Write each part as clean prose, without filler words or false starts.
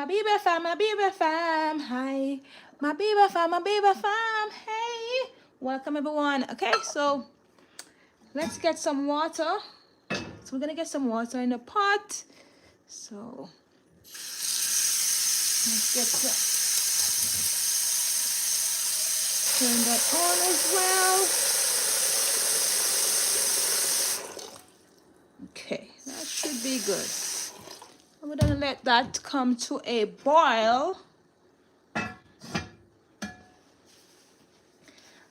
My baby fam, hi. My baby fam, hey. Welcome everyone. Okay, so let's get some water. So we're gonna get some water in the pot. So let's get turn that on as well. Okay, that should be good. And we're gonna let that come to a boil.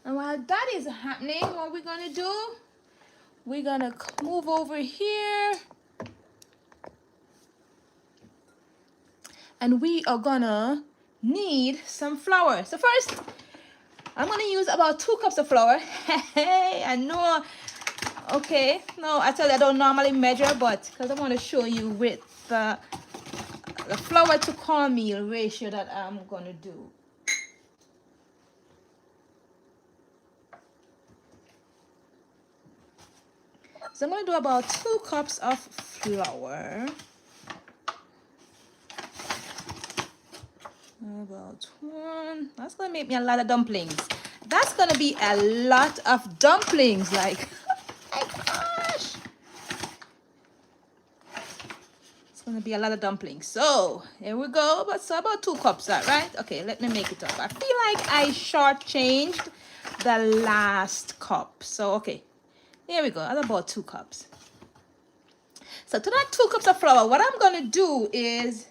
And while that is happening, what we're gonna do, we're gonna move over here and we are gonna need some flour. So first, I'm gonna use about 2 cups of flour. Hey, I know. Okay, no, I tell you I don't normally measure, but because I want to show you with the flour to cornmeal ratio that I'm gonna do. So I'm gonna do about 2 cups of flour. About 1. That's gonna make me a lot of dumplings. That's gonna be a lot of dumplings, like my gosh. It's gonna be a lot of dumplings. So here we go. But so about 2 cups, that right? Okay, let me make it up. I feel like I shortchanged the last cup. So okay, here we go. That's about 2 cups. So to that 2 cups of flour, what I'm gonna do is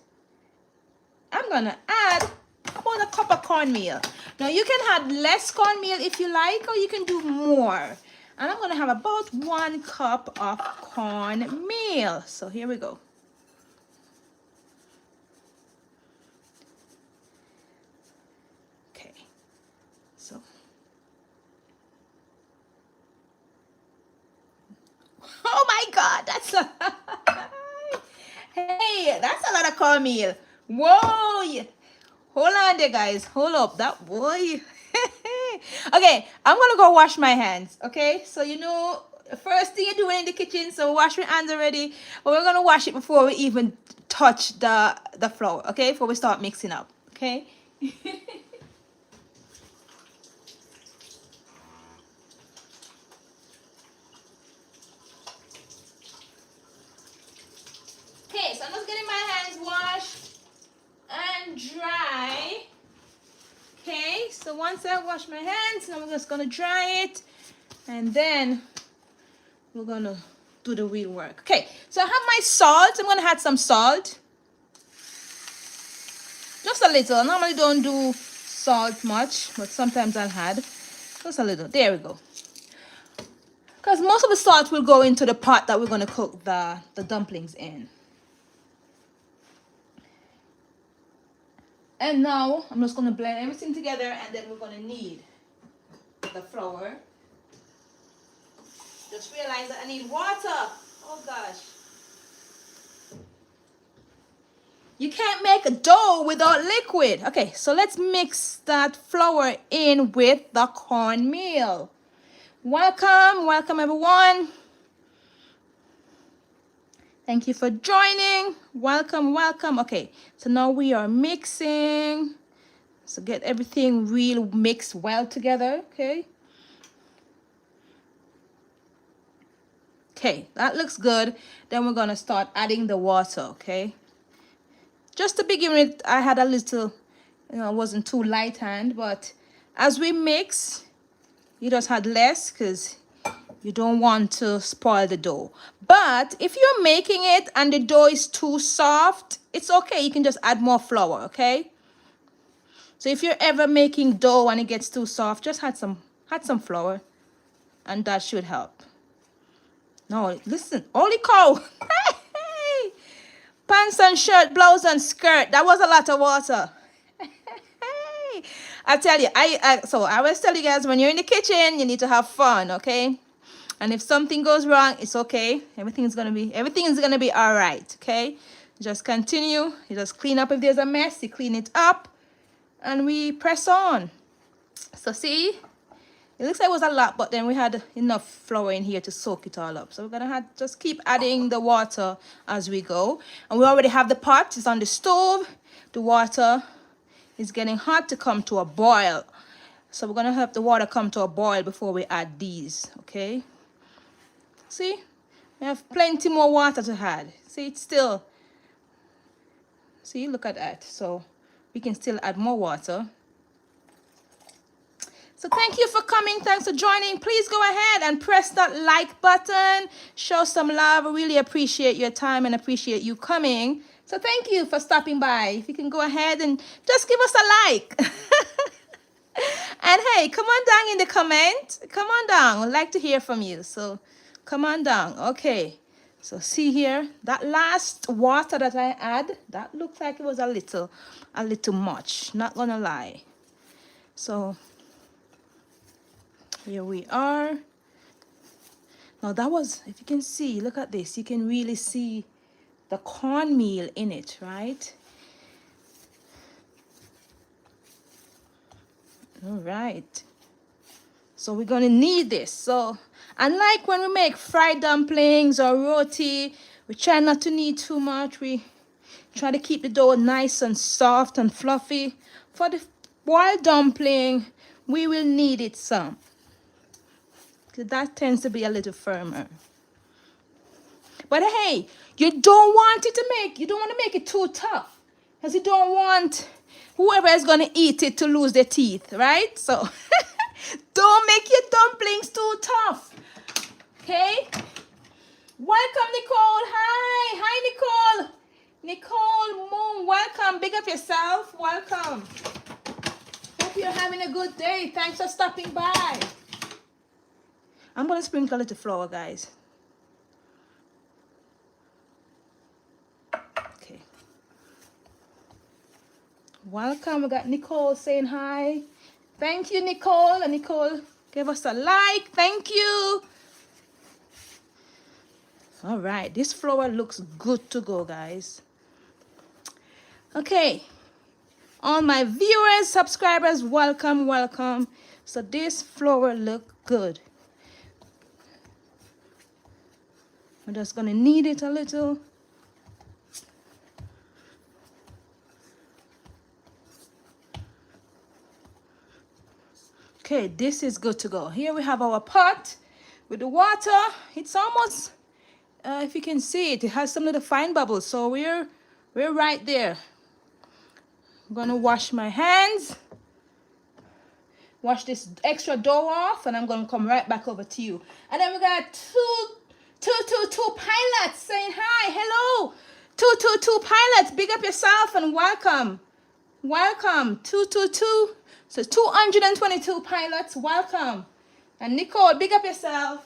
I'm gonna add about a cup of cornmeal. Now you can add less cornmeal if you like, or you can do more. And I'm gonna have about 1 cup of cornmeal. So here we go. Okay, so oh my God, that's a hey, that's a lot of cornmeal. Whoa, hold on there, guys. Hold up, that boy. Okay, I'm gonna go wash my hands. Okay, so you know, the first thing you're doing in the kitchen, so wash your hands already. But we're gonna wash it before we even touch the flour. Okay, before we start mixing up. Okay. Okay, so I'm just getting my hands washed and dry. Okay, so once I wash my hands, now we're just gonna dry it, and then we're gonna do the real work. Okay, so I have my salt. I'm gonna add some salt, just a little. I normally don't do salt much, but sometimes I'll add just a little. There we go. Because most of the salt will go into the pot that we're gonna cook the dumplings in. And now I'm just gonna blend everything together, and then we're gonna need the flour. Just realized that I need water. Oh gosh. You can't make a dough without liquid. Okay, so let's mix that flour in with the cornmeal. Welcome, welcome everyone. Thank you for joining. Welcome, welcome. Okay, so now we are mixing. So get everything real mixed well together, okay? Okay, that looks good. Then we're gonna start adding the water, okay? Just to begin with, I had a little, it wasn't too light hand, but as we mix, you just had less because you don't want to spoil the dough. But if you're making it and the dough is too soft, it's okay. You can just add more flour, okay? So if you're ever making dough and it gets too soft, just add some flour, and that should help. No, listen, holy cow. Pants and shirt, blouse and skirt. That was a lot of water. I tell you, so I always tell you guys, when you're in the kitchen, you need to have fun, okay? And if something goes wrong, it's okay. Everything is gonna be all right, okay? Just continue. You just clean up if there's a mess. You clean it up, and we press on. So see, it looks like it was a lot, but then we had enough flour in here to soak it all up. So we're gonna just keep adding the water as we go. And we already have the pot. It's on the stove. the water is getting hot to come to a boil. So we're gonna have the water come to a boil before we add these, okay? See, we have plenty more water to add. See, it's still, see, look at that. So we can still add more water. So thank you for coming. Thanks for joining. Please go ahead and press that like button. Show some love. I really appreciate your time and appreciate you coming. So thank you for stopping by. If you can go ahead and just give us a like. And hey, come on down in the comment. Come on down. I'd like to hear from you. So come on down. Okay. So see here, that last water that I add, that looked like it was a little much. Not gonna lie. So here we are. Now that was, if you can see, look at this. You can really see the cornmeal in it, right? All right. So we're gonna need this. So unlike when we make fried dumplings or roti, we try not to need too much. We try to keep the dough nice and soft and fluffy. For the boiled dumpling, we will need it some. That tends to be a little firmer. But hey, you don't want to make it too tough. Because you don't want whoever is going to eat it to lose their teeth, right? So don't make your dumplings too tough. Okay? Welcome, Nicole. Hi. Hi, Nicole. Nicole Moon, welcome. Big up yourself. Welcome. Hope you're having a good day. Thanks for stopping by. I'm going to sprinkle a little flour, guys. Okay. Welcome. We got Nicole saying hi. Thank you, Nicole. And Nicole gave us a like. Thank you. All right. This flour looks good to go, guys. Okay. All my viewers, subscribers, welcome, welcome. So this flour look good. We're just going to knead it a little. Okay, this is good to go. Here we have our pot with the water. It's almost, if you can see it, it has some little fine bubbles. So we're right there. I'm going to wash my hands. Wash this extra dough off, and I'm going to come right back over to you. And then we got two pilots saying hi. Hello. Two pilots. Big up yourself and welcome. Welcome. 222. So 222 pilots. Welcome. And Nicole, big up yourself.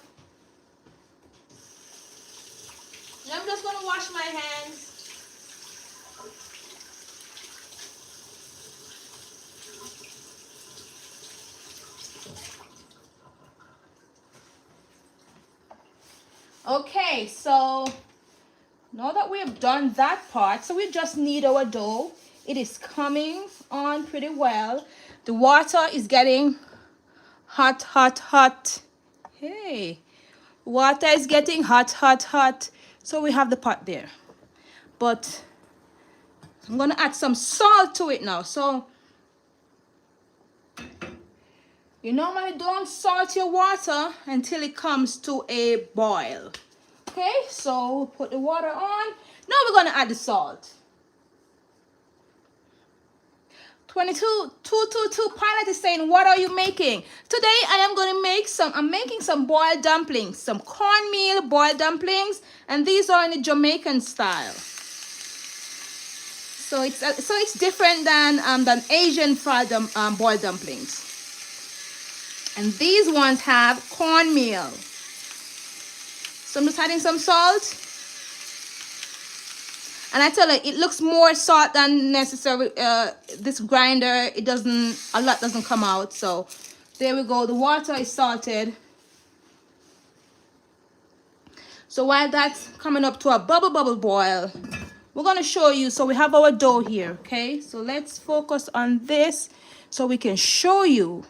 And I'm just going to wash my hands. Okay, so now that we have done that part, so we just need our dough. It is coming on pretty well. The water is getting hot, hot, hot. Hey, water is getting hot, hot, hot. So we have the pot there. But I'm going to add some salt to it now. So you normally don't salt your water until it comes to a boil. Okay, so we'll put the water on. Now we're going to add the salt. 222 pilot is saying, what are you making? Today I am going to make I'm making some boiled dumplings, some cornmeal boiled dumplings, and these are in the Jamaican style. So it's different than Asian fried boiled dumplings. And these ones have cornmeal. So I'm just adding some salt. And I tell you, it looks more salt than necessary. This grinder, a lot doesn't come out. So there we go. The water is salted. So while that's coming up to a bubble boil, we're going to show you. So we have our dough here, okay? So let's focus on this so we can show you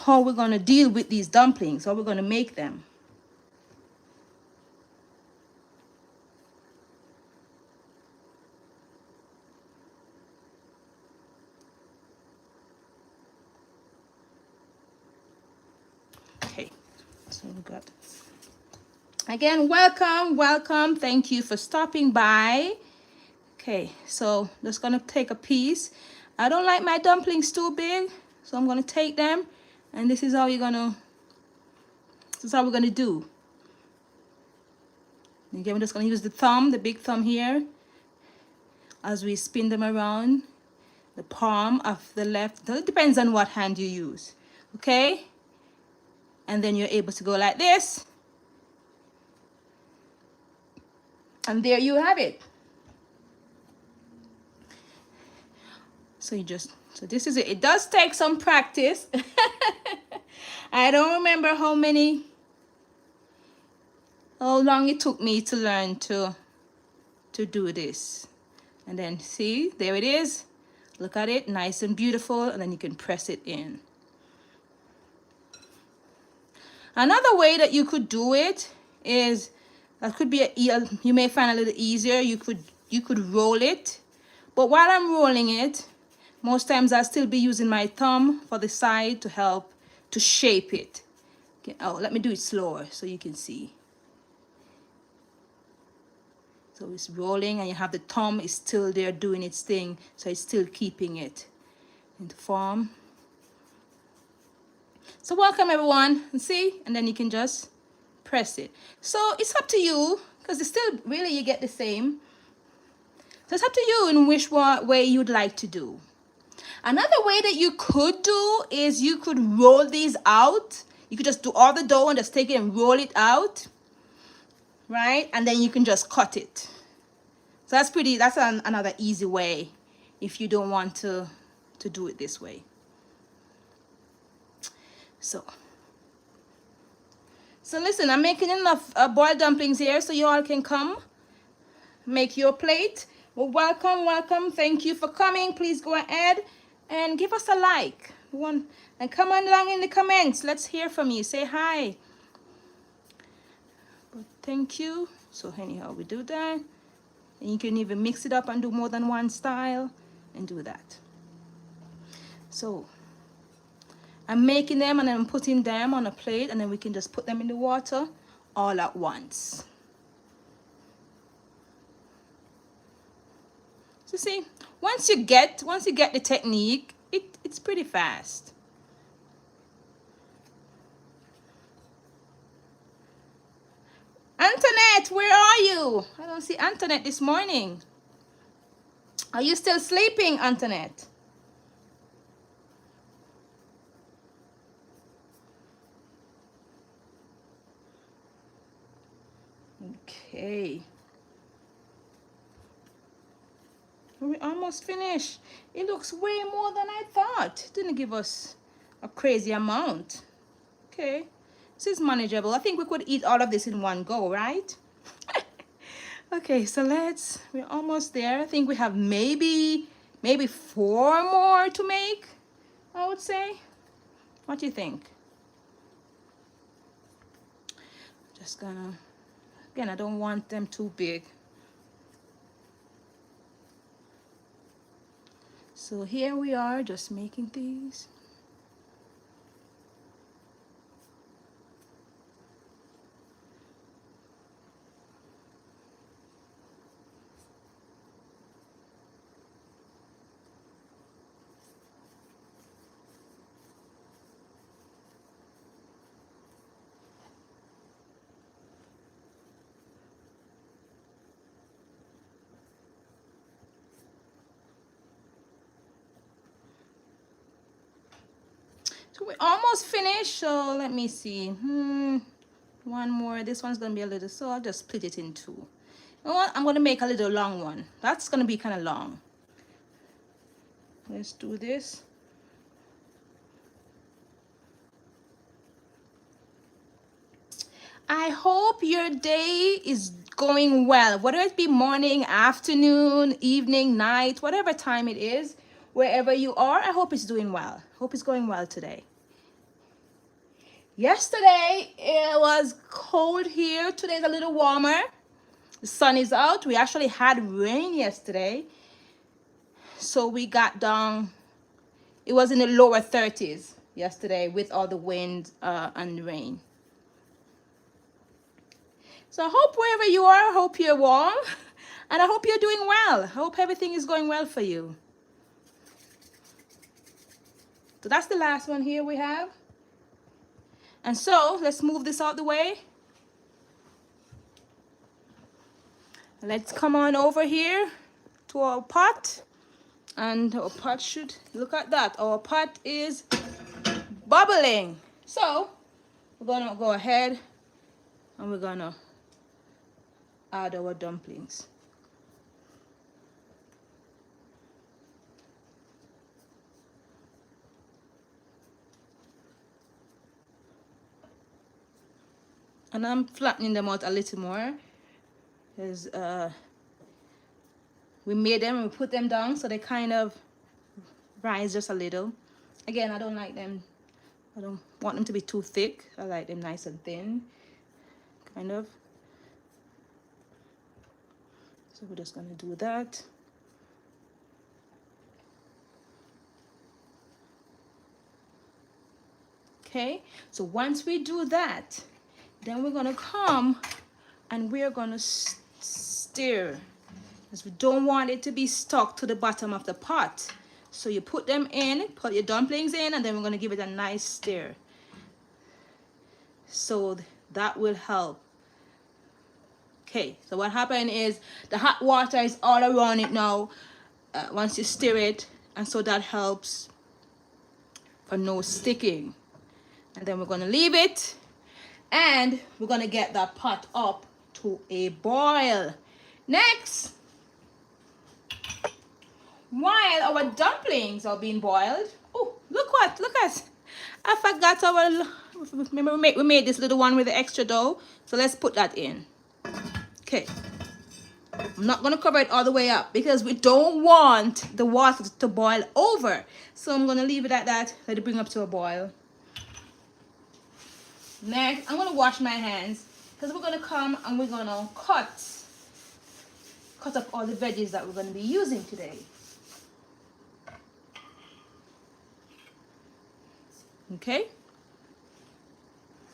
how we're going to deal with these dumplings, how we're going to make them. So we got, again, welcome. Thank you for stopping by. Okay, so just gonna take a piece. I don't like my dumplings too big, so I'm gonna take them, and this is how we're gonna do. Again, we're just gonna use the thumb, the big thumb here, as we spin them around the palm of the left. It depends on what hand you use, okay? And then you're able to go like this, and there you have it. So this is it. It does take some practice. I don't remember how long it took me to learn to do this. And then see, there it is. Look at it, nice and beautiful, and then you can press it in. Another way that you could do it is, that could be you may find a little easier. You could roll it, but while I'm rolling it, most times I'll still be using my thumb for the side to help to shape it. Okay, oh, let me do it slower so you can see. So it's rolling, and you have the thumb is still there doing its thing, so it's still keeping it in the form. So welcome everyone, and see, and then you can just press it. So it's up to you, because it's still really, you get the same. So it's up to you in which way you'd like to do. Another way that you could do is you could roll these out. You could just do all the dough and just take it and roll it out, right? And then you can just cut it. So that's another easy way if you don't want to do it this way. So listen, I'm making enough boiled dumplings here so you all can come make your plate. Well, welcome. Thank you for coming. Please go ahead and give us a like. And come on along in the comments. Let's hear from you. Say hi. But thank you. So anyhow, we do that. And you can even mix it up and do more than one style and do that. So I'm making them and I'm putting them on a plate, and then we can just put them in the water all at once. So see, once you get the technique, it's pretty fast. Antoinette, where are you? I don't see Antoinette this morning. Are you still sleeping, Antoinette? Okay. We almost finished. It looks way more than I thought. It didn't give us a crazy amount. Okay. This is manageable. I think we could eat all of this in one go, right? Okay, so we're almost there. I think we have maybe 4 more to make, I would say. What do you think? Just gonna, again, I don't want them too big. So here we are, just making these. So we're almost finished. So let me see. One more. This one's gonna be a little, so I'll just split it in 2. You know what? I'm gonna make a little long one. That's gonna be kind of long. Let's do this. I hope your day is going well, whether it be morning, afternoon, evening, night, whatever time it is, wherever you are. I hope it's doing well. Hope it's going well today. Yesterday it was cold here. Today's a little warmer. The sun is out. We actually had rain yesterday, so we got down. It was in the lower 30s yesterday with all the wind and rain. So I hope wherever you are, I hope you're warm. And I hope you're doing well. I hope everything is going well for you. So that's the last one here we have. And so let's move this out the way. Let's come on over here to our pot. And our pot should, look at that. Our pot is bubbling. So we're gonna go ahead and we're gonna add our dumplings. And I'm flattening them out a little more because we made them and we put them down so they kind of rise just a little. Again, I don't like them, I don't want them to be too thick. I like them nice and thin, kind of. So we're just gonna do that. Okay, so once we do that, then we're gonna come and we're gonna stir, because we don't want it to be stuck to the bottom of the pot. So you put them in, put your dumplings in, and then we're gonna give it a nice stir. So that will help. Okay, so what happened is the hot water is all around it now once you stir it, and so that helps for no sticking. And then we're gonna leave it, and we're gonna get that pot up to a boil. Next, while our dumplings are being boiled, oh, look at, I forgot our, remember we made this little one with the extra dough, so let's put that in. Okay, I'm not gonna cover it all the way up because we don't want the water to boil over, so I'm gonna leave it at that, let it bring up to a boil. Next, I'm gonna wash my hands because we're gonna come and we're gonna cut up all the veggies that we're gonna be using today. Okay,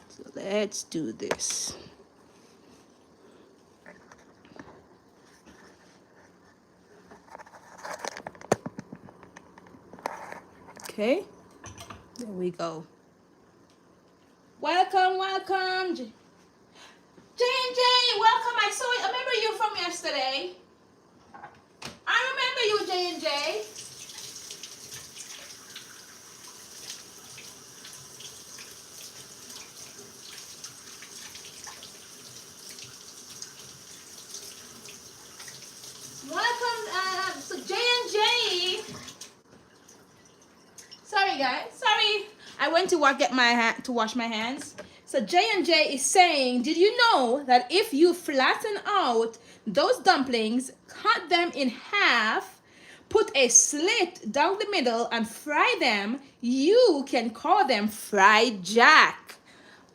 so let's do this. Okay, there we go. Welcome, welcome. J&J, welcome. I remember you from yesterday. I remember you, J&J. Welcome, so J&J. Sorry, guys. Sorry. I went to wash my hands. So J&J is saying, did you know that if you flatten out those dumplings, cut them in half, put a slit down the middle and fry them, you can call them fried jack.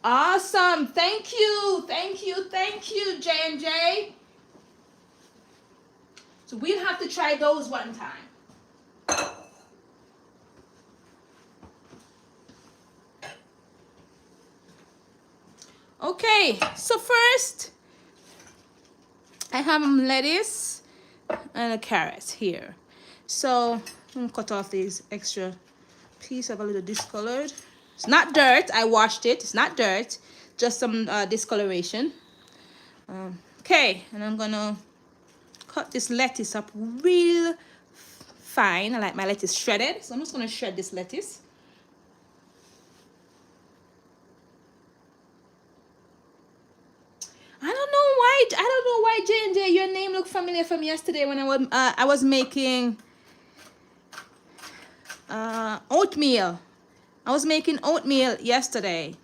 Awesome. Thank you. Thank you. Thank you, J&J. So we'll have to try those one time. Okay, so first I have lettuce and a carrot here. So I'm gonna cut off these extra piece of a little discolored. It's not dirt, I washed it. It's not dirt, just some discoloration. Okay, and I'm gonna cut this lettuce up real fine. I like my lettuce shredded, so I'm just gonna shred this lettuce. I don't know why J&J, your name looked familiar from yesterday when I was making oatmeal. I was making oatmeal yesterday.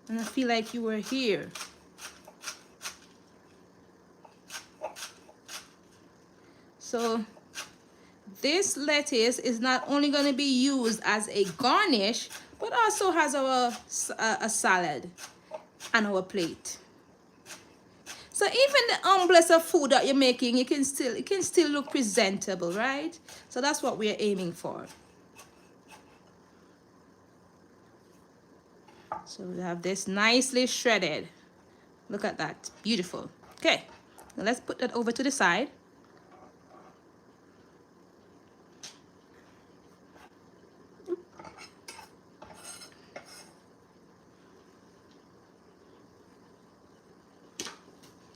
And I feel like you were here. So this lettuce is not only going to be used as a garnish, but also has a salad on our plate. So even the humblest of food that you're making, it can still look presentable, right? So that's what we're aiming for. So we have this nicely shredded. Look at that, beautiful. Okay, now let's put that over to the side.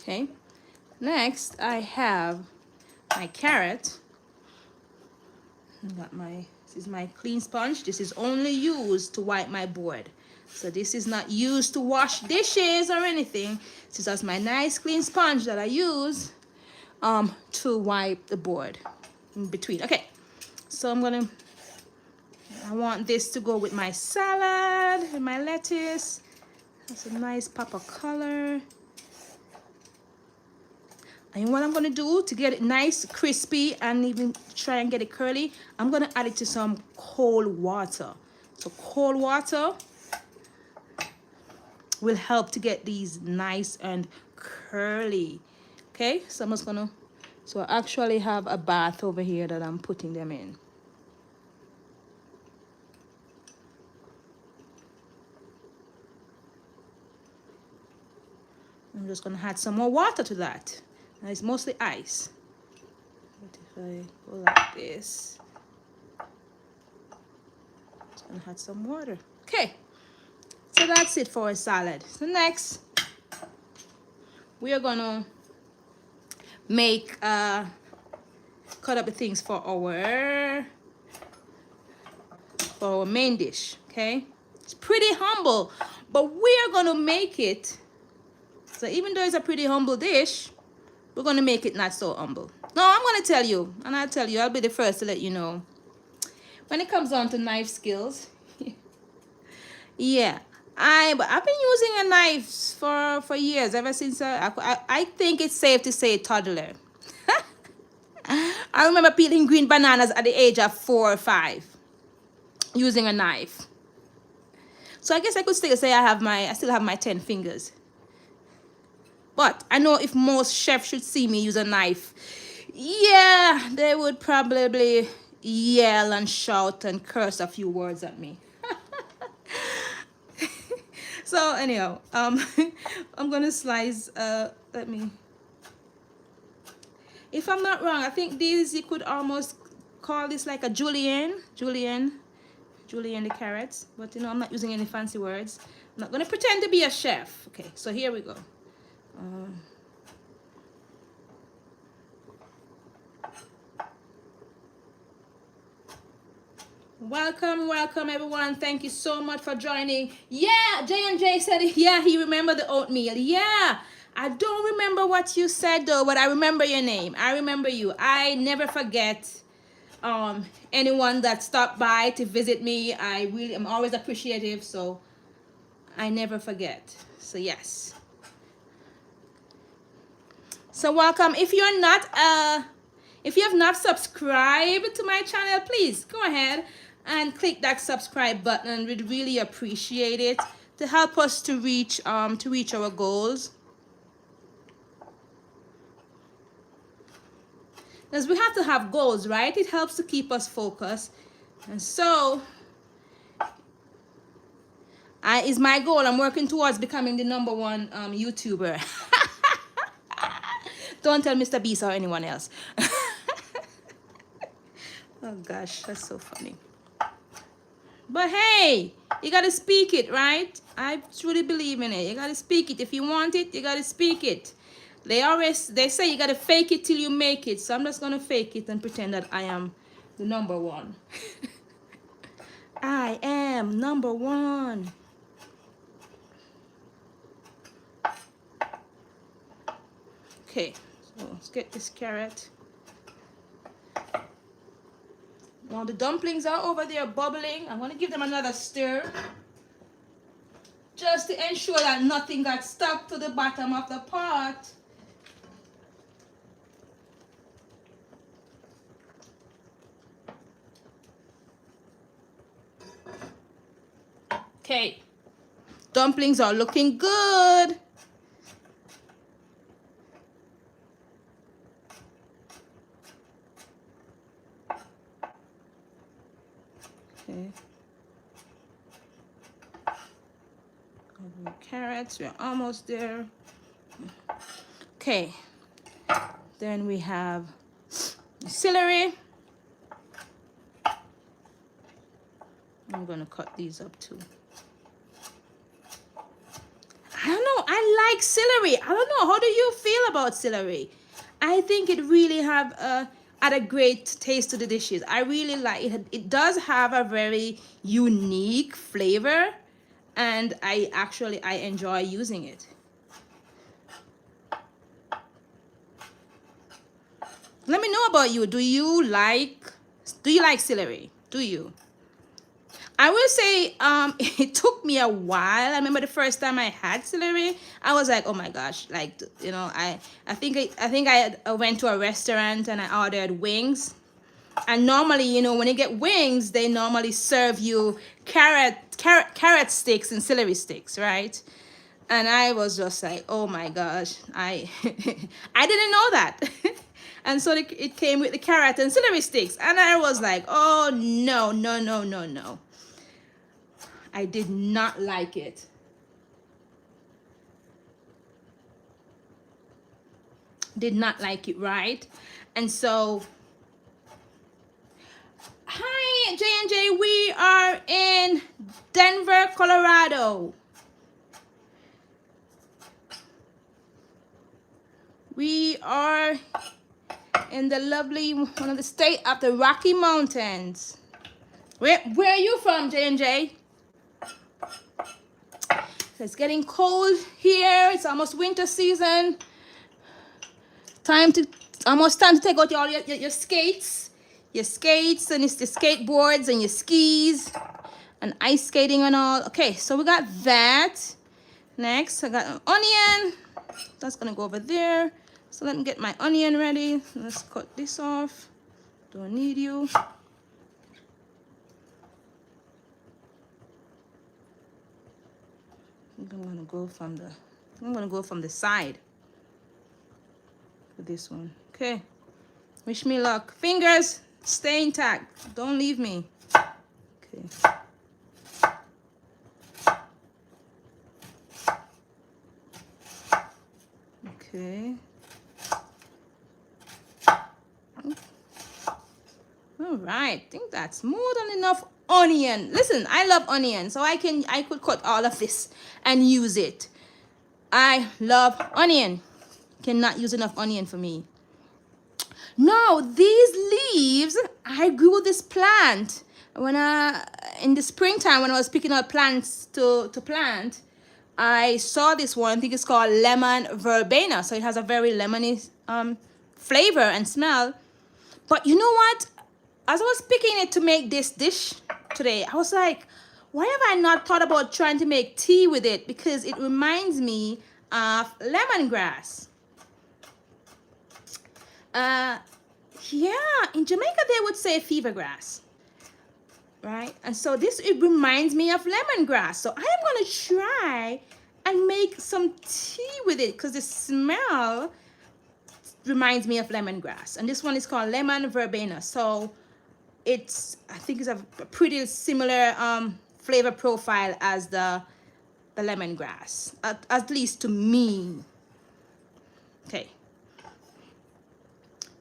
Okay, next I have my carrot. This is my clean sponge. This is only used to wipe my board. So this is not used to wash dishes or anything. This is just my nice clean sponge that I use to wipe the board in between. Okay, so I want this to go with my salad and my lettuce. That's a nice pop of color. And what I'm going to do to get it nice, crispy, and even try and get it curly, I'm going to add it to some cold water. So cold water will help to get these nice and curly. Okay, so I'm just going to, so I actually have a bath over here that I'm putting them in. I'm just going to add some more water to that. And it's mostly ice. But if I go like this, it's gonna add some water. Okay, so that's it for a salad. So next, we are gonna make cut up the things for our main dish. Okay, it's pretty humble, but we are gonna make it. So even though it's a pretty humble dish, we're gonna make it not so humble. No, I'm gonna tell you, and I'll tell you, I'll be the first to let you know. When it comes down to knife skills, yeah, I've been using a knife for years, ever since I think it's safe to say toddler. I remember peeling green bananas at the age of 4 or 5 using a knife. So I guess I could still say I still have my 10 fingers. But I know if most chefs should see me use a knife, yeah, they would probably yell and shout and curse a few words at me. So anyhow, I'm gonna slice, if I'm not wrong, I think these, you could almost call this like a julienne the carrots, but you know, I'm not using any fancy words. I'm not gonna pretend to be a chef. Okay, so here we go. Welcome everyone. Thank you so much for joining. Yeah, J&J said, yeah, he remembered the oatmeal. Yeah, I don't remember what you said though, but I remember your name. I remember you. I never forget anyone that stopped by to visit me. I really am always appreciative, so I never forget. So yes. So welcome. If you have not subscribed to my channel, please go ahead and click that subscribe button. We'd really appreciate it to help us to reach our goals. Because we have to have goals, right? It helps to keep us focused. And so is my goal. I'm working towards becoming the #1 YouTuber. Don't tell Mr. Beast or anyone else. Oh gosh, that's so funny. But hey, you gotta speak it, right? I truly believe in it. You gotta speak it. If you want it, you gotta speak it. They say you gotta fake it till you make it. So I'm just gonna fake it and pretend that I am the #1. I am #1. Okay, so let's get this carrot. Now the dumplings are over there bubbling. I'm going to give them another stir, just to ensure that nothing got stuck to the bottom of the pot. Okay, dumplings are looking good. Okay. carrots. We're almost there. Okay. Then we have celery. I'm gonna cut these up too. I don't know. I like celery. I don't know. How do you feel about celery? I think it really add a great taste to the dishes. I really like it. It does have a very unique flavor, and I enjoy using it. Let me know about you. Do you like celery? Do you? I will say it took me a while. I remember the first time I had celery, I was like, oh my gosh, like, you know, I think I went to a restaurant and I ordered wings. And normally, you know, when you get wings, they normally serve you carrot sticks and celery sticks, right? And I was just like, oh my gosh, I I didn't know that. And so it came with the carrot and celery sticks. And I was like, oh no, no, no, no, no. I did not like it. Did not like it, right? And so, hi J&J, we are in Denver, Colorado. We are in the lovely one of the state of the Rocky Mountains. Where are you from, J&J? It's getting cold here. It's almost winter season. Almost time to take out your skates. Your skates and it's the skateboards and your skis and ice skating and all. Okay, so we got that. Next, I got an onion. That's gonna go over there. So let me get my onion ready. Let's cut this off. Don't need you. I'm gonna go from the side for this one. Okay. Wish me luck. Fingers, stay intact. Don't leave me. Okay. Okay. All right. I think that's more than enough onion. Listen, I love onion, so I could cut all of this and use it. I love onion. Cannot use enough onion for me. No, these leaves, I grew this plant when in the springtime when I was picking up plants to plant. I saw this one. I think it's called lemon verbena. So it has a very lemony flavor and smell. But you know what? As I was picking it to make this dish today, I was like, why have I not thought about trying to make tea with it? Because it reminds me of lemongrass. Yeah, in Jamaica they would say fever grass, right? And so it reminds me of lemongrass. So I am going to try and make some tea with it because the smell reminds me of lemongrass. And this one is called lemon verbena. So I think it's a pretty similar flavor profile as the lemongrass, at least to me. Okay.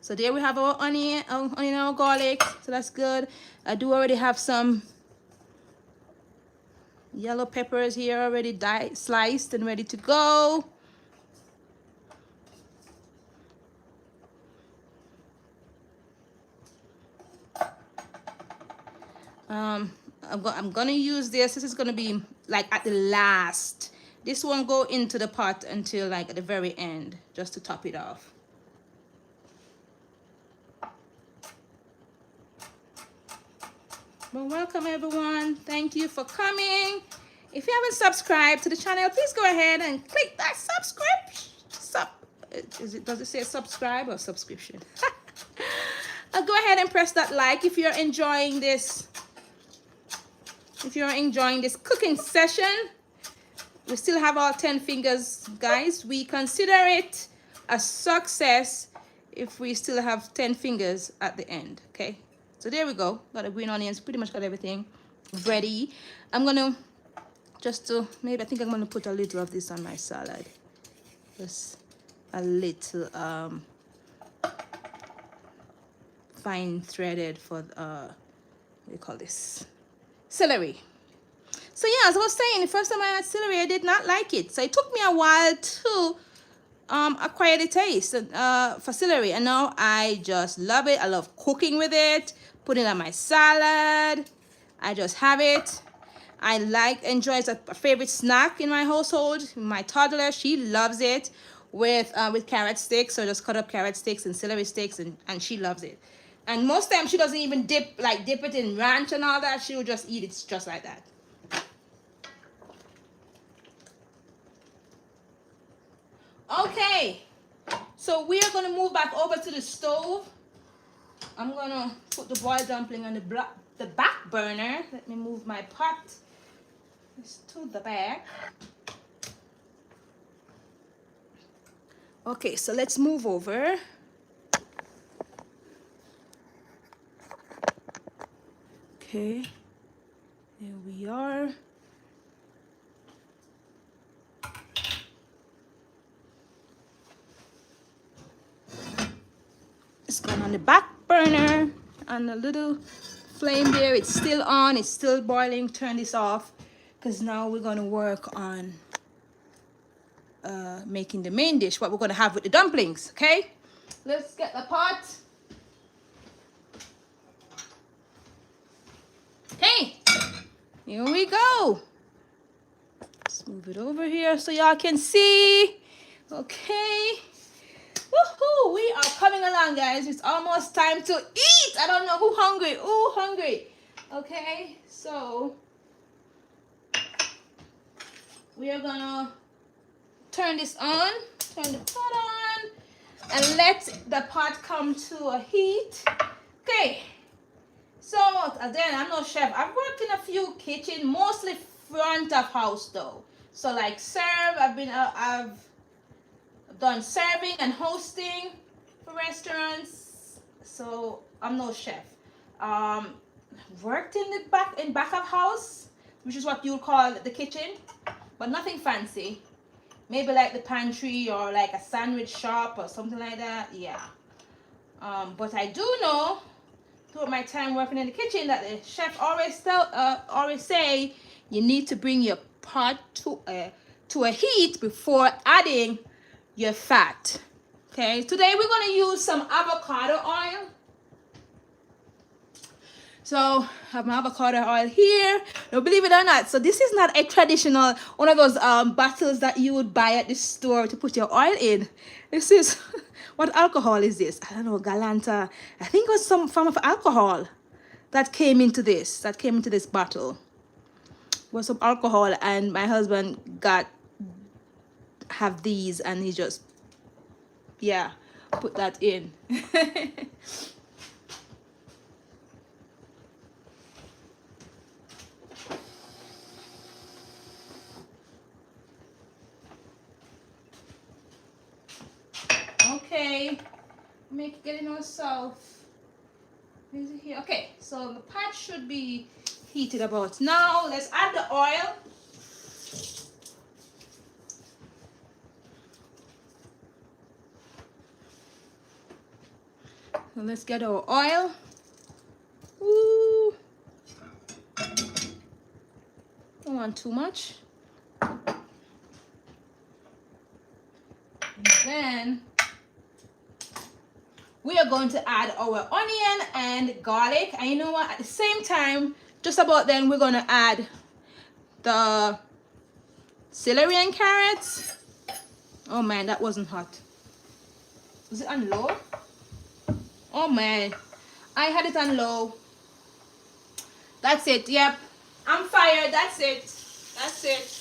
So there we have our onion and garlic. So that's good. I do already have some yellow peppers here already sliced and ready to go. I'm gonna use this. This is gonna be like at the last. This won't go into the pot until like at the very end, just to top it off. Well, welcome everyone. Thank you for coming. If you haven't subscribed to the channel, please go ahead and click that does it say subscribe or subscription? Go ahead and press that like if you're enjoying this. If you're enjoying this cooking session. We still have all 10 fingers, guys. We consider it a success if we still have 10 fingers at the end, okay? So there we go. Got the green onions, pretty much got everything ready. I'm gonna just to, maybe I think I'm going to put a little of this on my salad. Just a little fine threaded for what do you call this, celery. So yeah, as I was saying, the first time I had celery, I did not like it. So it took me a while to acquire the taste for celery, and now I just love it. I love cooking with it, putting it on my salad. I just have it. I enjoy it as a favorite snack in my household. My toddler, she loves it with carrot sticks. So just cut up carrot sticks and celery sticks, and she loves it. And most times she doesn't even dip it in ranch and all that. She will just eat it just like that. Okay, so we are gonna move back over to the stove. I'm gonna put the boiled dumpling on the back burner. Let me move my pot to the back. Okay, so let's move over. Okay, there we are. It's going on the back burner, and the little flame there, it's still on, it's still boiling. Turn this off, because now we're going to work on making the main dish, what we're going to have with the dumplings. Okay, let's get the pot. Okay, here we go. Let's move it over here so y'all can see. Okay. Woohoo! We are coming along, guys. It's almost time to eat. I don't know who hungry. Ooh, hungry. Okay, so we are gonna turn this on. Turn the pot on, and let the pot come to a heat. Okay. So again, I'm no chef. I've worked in a few kitchens, mostly front of house though. So like serve. I've done serving and hosting for restaurants, so I'm no chef. Worked in the back of house, which is what you would call the kitchen, but nothing fancy. Maybe like the pantry or like a sandwich shop or something like that. Yeah. But I do know throughout my time working in the kitchen that the chef always say you need to bring your pot to a heat before adding your fat. Okay, today we're going to use some avocado oil. So I have my avocado oil here. Now believe it or not, so this is not a traditional one of those bottles that you would buy at the store to put your oil in. This is what alcohol is this? I don't know, Galanta. I think it was some form of alcohol that came into this bottle. It was some alcohol, and my husband have these, and he just put that in. Okay, getting ourselves here. Okay, so the pot should be heated about now. Let's add the oil. So let's get our oil. Ooh. Don't want too much. And then we are going to add our onion and garlic. And you know what? At the same time, just about then, we're going to add the celery and carrots. Oh man, that wasn't hot. Was it on low? Oh man, I had it on low. That's it. Yep, I'm fired. That's it. That's it.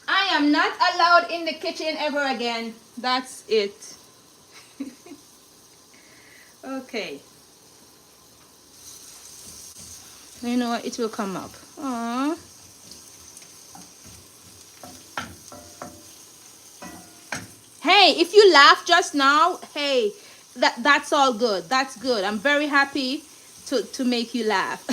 I am not allowed in the kitchen ever again. That's it. Okay. You know what? It will come up. Aww. Hey, if you laughed just now, hey, that's all good. That's good. I'm very happy to make you laugh.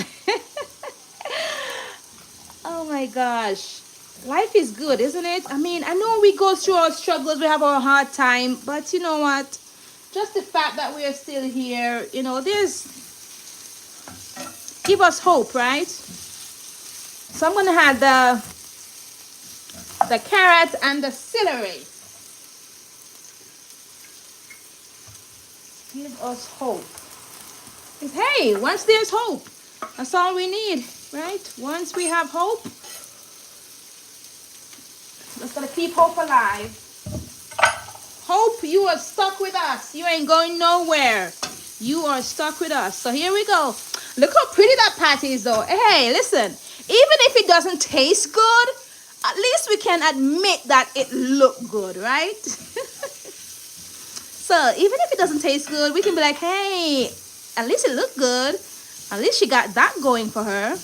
my gosh. Life is good, isn't it? I mean, I know we go through our struggles, we have our hard time, but you know what? Just the fact that we are still here, you know, give us hope, right? So I'm gonna add the carrot and the celery. Give us hope. Because hey, once there's hope, that's all we need, right? Once we have hope, just gotta keep hope alive. Hope, you are stuck with us. You ain't going nowhere. You are stuck with us. So here we go. Look how pretty that patty is though. Hey, listen, even if it doesn't taste good, at least we can admit that it looked good, right? So even if it doesn't taste good, we can be like, hey, at least it looked good. At least she got that going for her.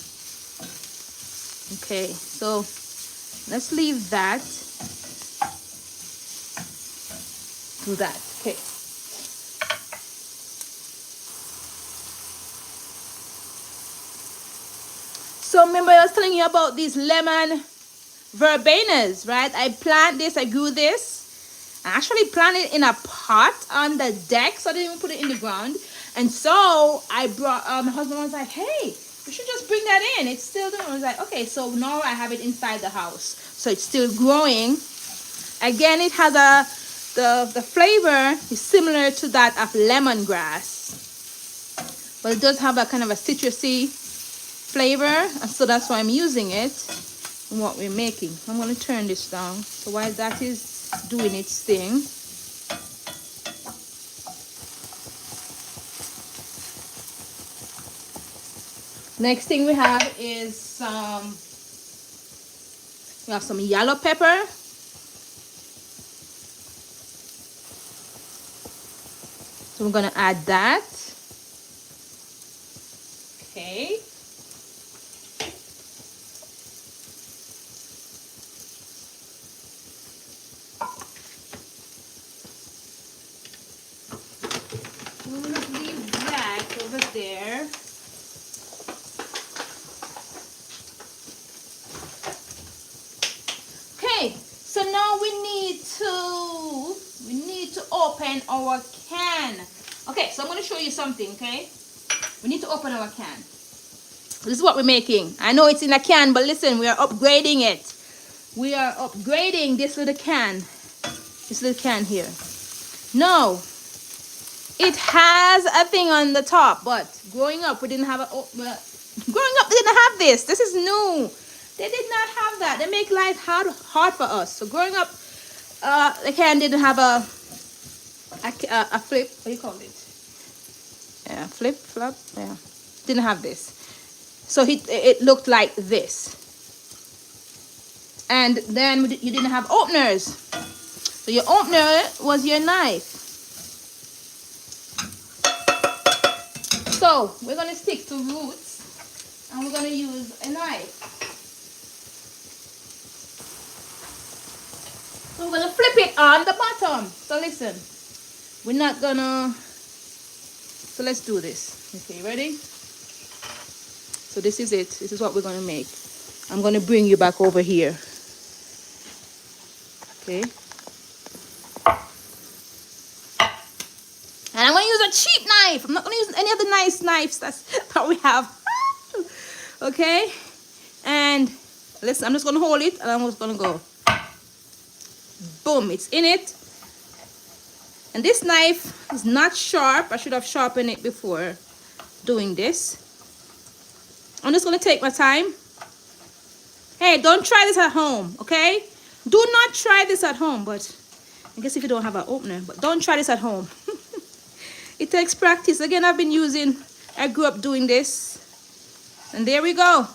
Okay, so let's leave that. Do that. Okay. So remember I was telling you about these lemon verbenas, right? I grew this. I actually planted it in a pot on the deck, so I didn't even put it in the ground. And so I brought, my husband was like, hey, you should just bring that in. It's still doing. I was like, okay, so now I have it inside the house. So it's still growing. Again, it has the flavor is similar to that of lemongrass. But it does have a kind of a citrusy flavor. And so that's why I'm using it in what we're making. I'm going to turn this down. So while that is doing its thing, next thing we have is some yellow pepper. So we're going to add that. Okay. We'll leave that over there. Okay, so now we need to open our can. Okay, so I'm going to show you something, okay? We need to open our can. This is what we're making. I know it's in a can, but listen, we are upgrading it. We are upgrading this little can. This little can here. No, it has a thing on the top, but growing up, we didn't have a... growing up, they didn't have this. This is new. They did not have that. They make life hard for us. So growing up, the can didn't have a flip. What do you call it? Yeah, flip, flop. Yeah, didn't have this. So it looked like this. And then you didn't have openers. So your opener was your knife. So we're going to stick to roots. And we're going to use a knife. So we're going to flip it on the bottom. So listen, we're not going to... So let's do this. Okay, ready? So this is it. This is what we're going to make. I'm going to bring you back over here. Okay. And I'm going to use a cheap knife. I'm not going to use any of the nice knives that we have. Okay. And listen, I'm just going to hold it and I'm just going to go. Boom. It's in it. And this knife is not sharp. I should have sharpened it before doing this. I'm just going to take my time. Hey, don't try this at home, okay? Do not try this at home, but I guess if you don't have an opener, but don't try this at home. It takes practice. Again, I grew up doing this. And there we go.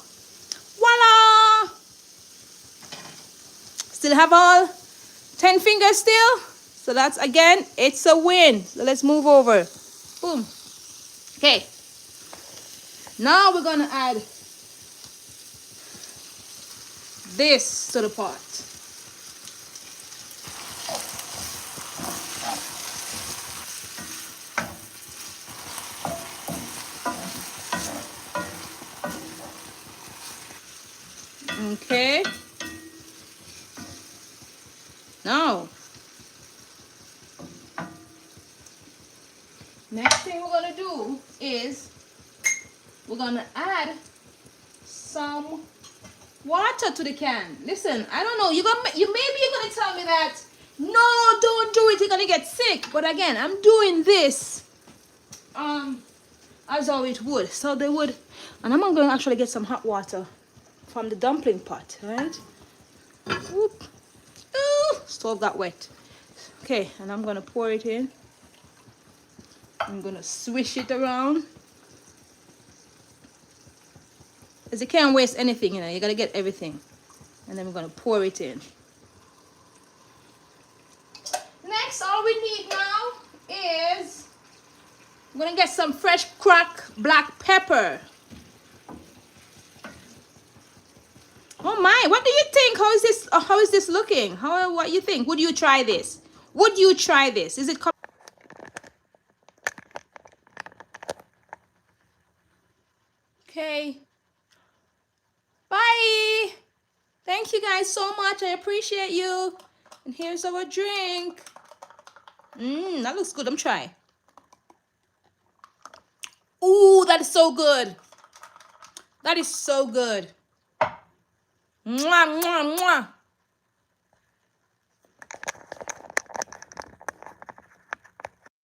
Voila! Still have all 10 fingers still. So that's, again, it's a win. So let's move over. Boom. Okay. Now we're going to add this to the pot. Okay. Now, next thing we're gonna do is we're gonna add some water to the can. Listen, I don't know. You're gonna tell me that no, don't do it. You're gonna get sick. But again, I'm doing this as how it would. So they would, and I'm gonna actually get some hot water from the dumpling pot, right? Whoop. Ooh, stove got wet. Okay, and I'm gonna pour it in. I'm gonna swish it around. Because you can't waste anything, you know, you gotta get everything. And then we're gonna pour it in. Next, all we need now is I'm gonna get some fresh cracked black pepper. Oh my, what do you think? How is this looking? What you think? Would you try this? Would you try this? Is it okay? Bye. Thank you guys so much. I appreciate you. And here's our drink. That looks good. I'm trying. Ooh, that is so good. That is so good. Mwah, mwah, mwah.